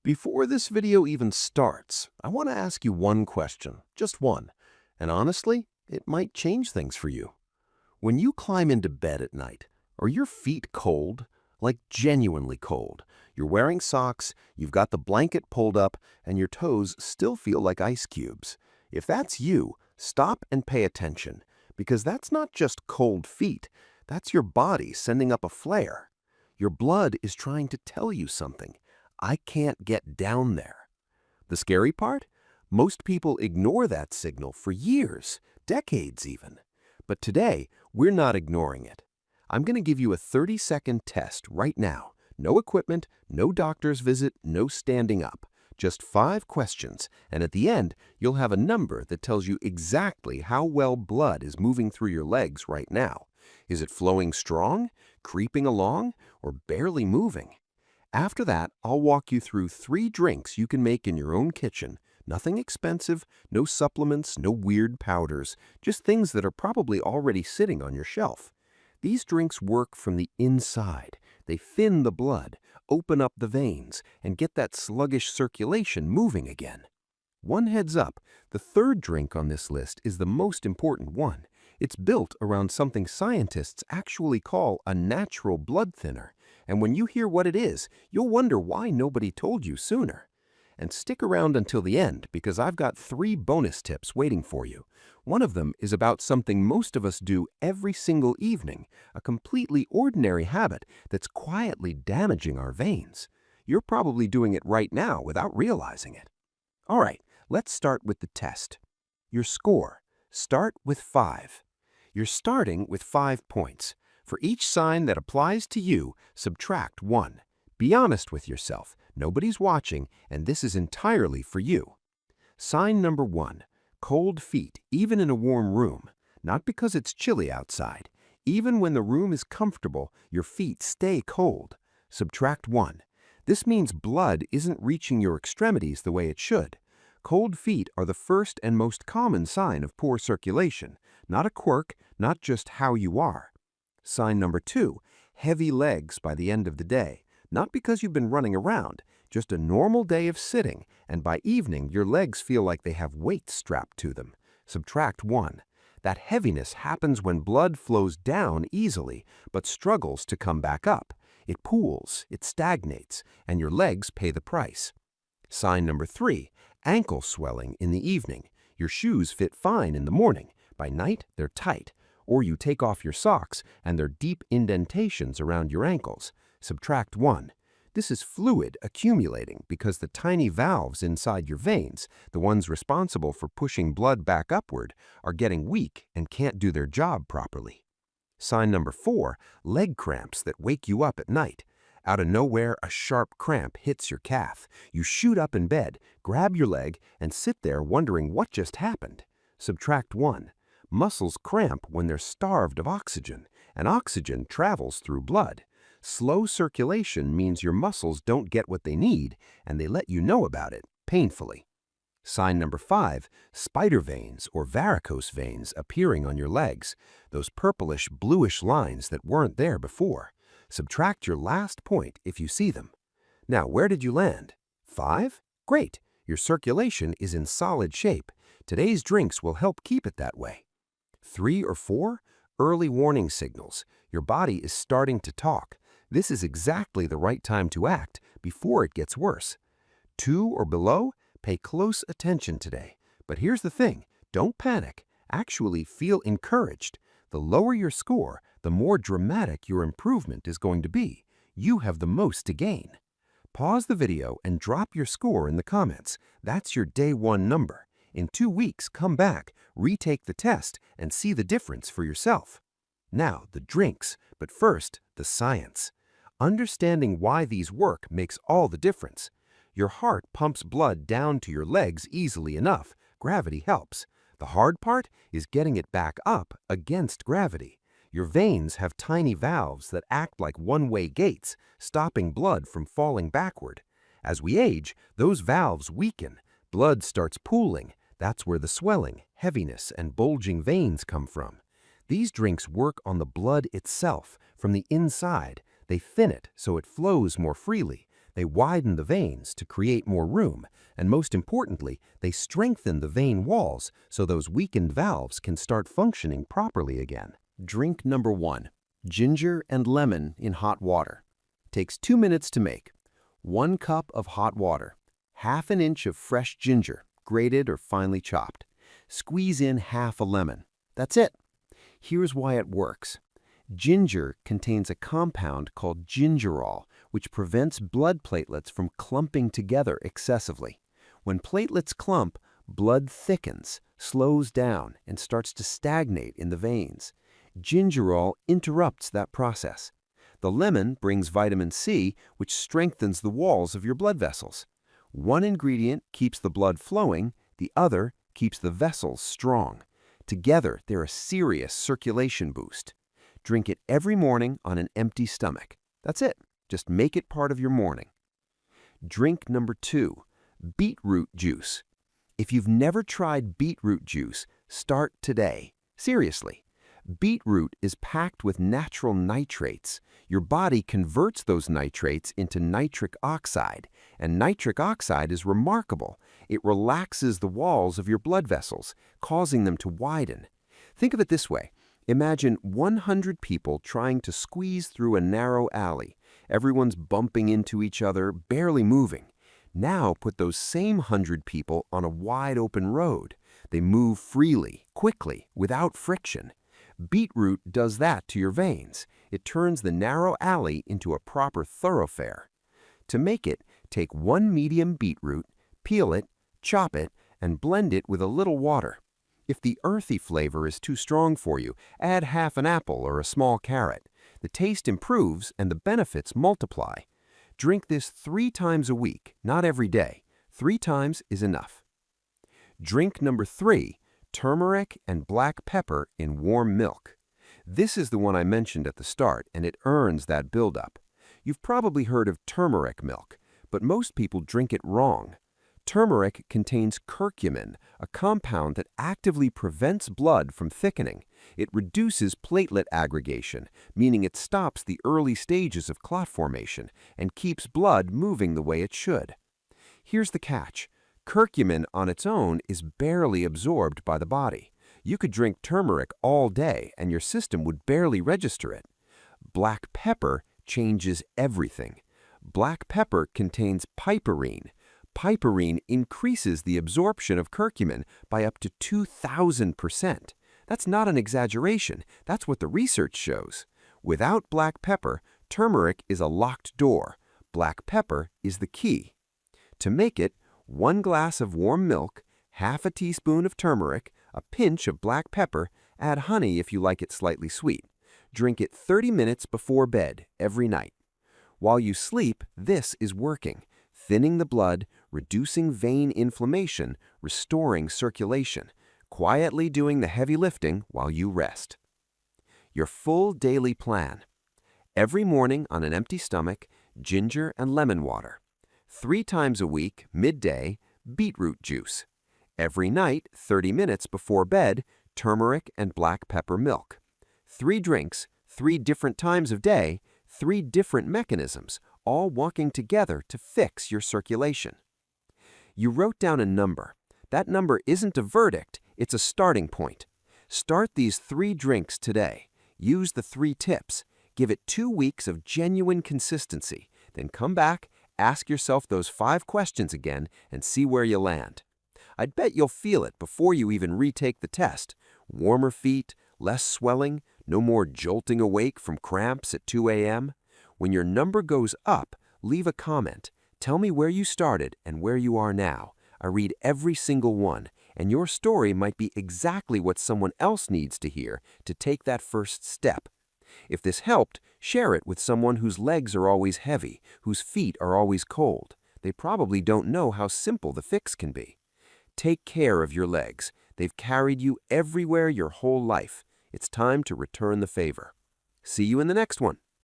Before this video even starts, I want to ask you one question, just one. And honestly, it might change things for you. When you climb into bed at night, are your feet cold? Like genuinely cold. You're wearing socks, you've got the blanket pulled up, and your toes still feel like ice cubes. If that's you, stop and pay attention, because that's not just cold feet, that's your body sending up a flare. Your blood is trying to tell you something. I can't get down there. The scary part? Most people ignore that signal for years, decades even. But today, we're not ignoring it. I'm going to give you a 30-second test right now. No equipment, no doctor's visit, no standing up. Just 5 questions, and at the end, you'll have a number that tells you exactly how well blood is moving through your legs right now. Is it flowing strong, creeping along, or barely moving? After that, I'll walk you through 3 drinks you can make in your own kitchen. Nothing expensive, no supplements, no weird powders, just things that are probably already sitting on your shelf. These drinks work from the inside. They thin the blood, open up the veins, and get that sluggish circulation moving again. One heads up, the 3rd drink on this list is the most important one. It's built around something scientists actually call a natural blood thinner. And when you hear what it is, you'll wonder why nobody told you sooner. And stick around until the end, because I've got 3 bonus tips waiting for you. One of them is about something most of us do every single evening, a completely ordinary habit that's quietly damaging our veins. You're probably doing it right now without realizing it. All right, let's start with the test. Your score. Start with 5. You're starting with 5 points. For each sign that applies to you, subtract 1. Be honest with yourself. Nobody's watching, and this is entirely for you. Sign number 1. Cold feet, even in a warm room. Not because it's chilly outside. Even when the room is comfortable, your feet stay cold. Subtract 1. This means blood isn't reaching your extremities the way it should. Cold feet are the first and most common sign of poor circulation. Not a quirk, not just how you are. Sign number 2. Heavy legs by the end of the day. Not because you've been running around, just a normal day of sitting, and by evening your legs feel like they have weights strapped to them. Subtract 1. That heaviness happens when blood flows down easily, but struggles to come back up. It pools, it stagnates, and your legs pay the price. Sign number 3. Ankle swelling in the evening. Your shoes fit fine in the morning. By night, they're tight. Or you take off your socks, and there are deep indentations around your ankles. Subtract 1. This is fluid accumulating because the tiny valves inside your veins, the ones responsible for pushing blood back upward, are getting weak and can't do their job properly. Sign number 4. Leg cramps that wake you up at night. Out of nowhere, a sharp cramp hits your calf. You shoot up in bed, grab your leg, and sit there wondering what just happened. Subtract 1. Muscles cramp when they're starved of oxygen, and oxygen travels through blood. Slow circulation means your muscles don't get what they need, and they let you know about it, painfully. Sign number 5, spider veins or varicose veins appearing on your legs, those purplish, bluish lines that weren't there before. Subtract your last point if you see them. Now, where did you land? 5? Great! Your circulation is in solid shape. Today's drinks will help keep it that way. 3 or 4? Early warning signals. Your body is starting to talk. This is exactly the right time to act before it gets worse. 2 or below? Pay close attention today. But here's the thing, don't panic. Actually feel encouraged. The lower your score, the more dramatic your improvement is going to be. You have the most to gain. Pause the video and drop your score in the comments. That's your day 1 number. In 2 weeks, come back, retake the test, and see the difference for yourself. Now, the drinks, but first, the science. Understanding why these work makes all the difference. Your heart pumps blood down to your legs easily enough. Gravity helps. The hard part is getting it back up against gravity. Your veins have tiny valves that act like one-way gates, stopping blood from falling backward. As we age, those valves weaken. Blood starts pooling. That's where the swelling, heaviness, and bulging veins come from. These drinks work on the blood itself, from the inside. They thin it so it flows more freely. They widen the veins to create more room, and most importantly, they strengthen the vein walls so those weakened valves can start functioning properly again. Drink number 1. Ginger and lemon in hot water. Takes 2 minutes to make. 1 cup of hot water. Half an inch of fresh ginger, grated or finely chopped. Squeeze in half a lemon. That's it. Here's why it works. Ginger contains a compound called gingerol, which prevents blood platelets from clumping together excessively. When platelets clump, blood thickens, slows down, and starts to stagnate in the veins. Gingerol interrupts that process. The lemon brings vitamin C, which strengthens the walls of your blood vessels. One ingredient keeps the blood flowing, the other keeps the vessels strong. Together, they're a serious circulation boost. Drink it every morning on an empty stomach. That's it. Just make it part of your morning. Drink number 2, beetroot juice. If you've never tried beetroot juice, start today. Seriously. Beetroot is packed with natural nitrates. Your body converts those nitrates into nitric oxide, and nitric oxide is remarkable. It relaxes the walls of your blood vessels, causing them to widen. Think of it this way. Imagine 100 people trying to squeeze through a narrow alley. Everyone's bumping into each other, barely moving. Now put those same 100 people on a wide open road. They move freely, quickly, without friction. Beetroot does that to your veins. It turns the narrow alley into a proper thoroughfare. To make it, take 1 medium beetroot, peel it, chop it, and blend it with a little water. If the earthy flavor is too strong for you, add half an apple or a small carrot. The taste improves and the benefits multiply. Drink this 3 times a week, not every day. 3 times is enough. Drink number 3, turmeric and black pepper in warm milk. This is the one I mentioned at the start, and it earns that buildup. You've probably heard of turmeric milk, but most people drink it wrong. Turmeric contains curcumin, a compound that actively prevents blood from thickening. It reduces platelet aggregation, meaning it stops the early stages of clot formation and keeps blood moving the way it should. Here's the catch. Curcumin on its own is barely absorbed by the body. You could drink turmeric all day and your system would barely register it. Black pepper changes everything. Black pepper contains piperine. Piperine increases the absorption of curcumin by up to 2,000%. That's not an exaggeration. That's what the research shows. Without black pepper, turmeric is a locked door. Black pepper is the key. To make it, 1 glass of warm milk, half a teaspoon of turmeric, a pinch of black pepper, add honey if you like it slightly sweet. Drink it 30 minutes before bed every night. While you sleep, this is working, thinning the blood, reducing vein inflammation, restoring circulation, quietly doing the heavy lifting while you rest. Your full daily plan. Every morning on an empty stomach, ginger and lemon water. 3 times a week, midday, beetroot juice. Every night, 30 minutes before bed, turmeric and black pepper milk. 3 drinks, 3 different times of day, 3 different mechanisms, all working together to fix your circulation. You wrote down a number. That number isn't a verdict, it's a starting point. Start these 3 drinks today. Use the 3 tips. Give it 2 weeks of genuine consistency. Then come back, ask yourself those 5 questions again, and see where you land. I'd bet you'll feel it before you even retake the test. Warmer feet, less swelling, no more jolting awake from cramps at 2 a.m. When your number goes up, leave a comment. Tell me where you started and where you are now. I read every single one, and your story might be exactly what someone else needs to hear to take that first step. If this helped, share it with someone whose legs are always heavy, whose feet are always cold. They probably don't know how simple the fix can be. Take care of your legs. They've carried you everywhere your whole life. It's time to return the favor. See you in the next one.